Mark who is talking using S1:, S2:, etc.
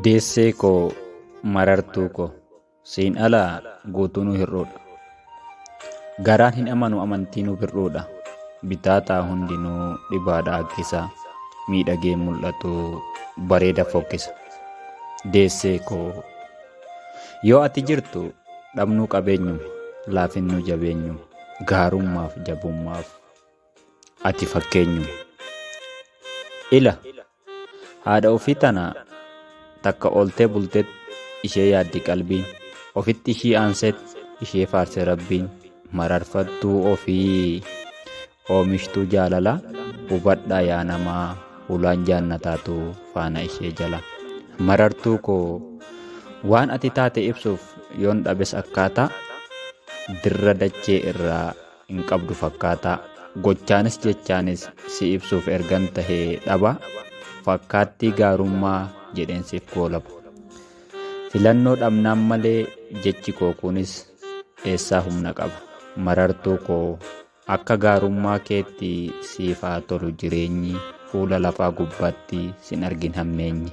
S1: Deessee koo marartuu ko siin alaa guutuunuu hir'uudha. Garaan hin amanu amantiinuu bir'uudha. Bitaataa hundinuu dhibaadha akkisaa miidhagee mul'atu bareeda fokkisa. Deessee koo yoo ati jirtu dhabnuu qabeenyu laafinnuu jabeenyu gaarummaaf jabummaaf ati fakkeenyu. Ila haadha ofii tana takka ooltee bulteet ishee yaaddi qalbiin ofitti ishii aanseet ishee faarse rabbiin mararfattuu ofii oomishtuu jaalala hubadhaa yaa namaa ulaan jaannataatu faana ishee jala. Marartuu koo waan ati taate ibsuuf yoon dhabes akkaataa dirra dachee irraa hin qabdu fakkaataa gochaanis jechaanis si ibsuuf ergan tahee dhaba fakkaattii gaarummaa jedheensiif koolaba. Filannoo dhabnaan malee jechi koo kunis eessaa humna qaba. Marartuu koo akka gaarummaa keetti siif haa tolu jireenyi fuula lafaa gubbaatti sin argin hammeenyi.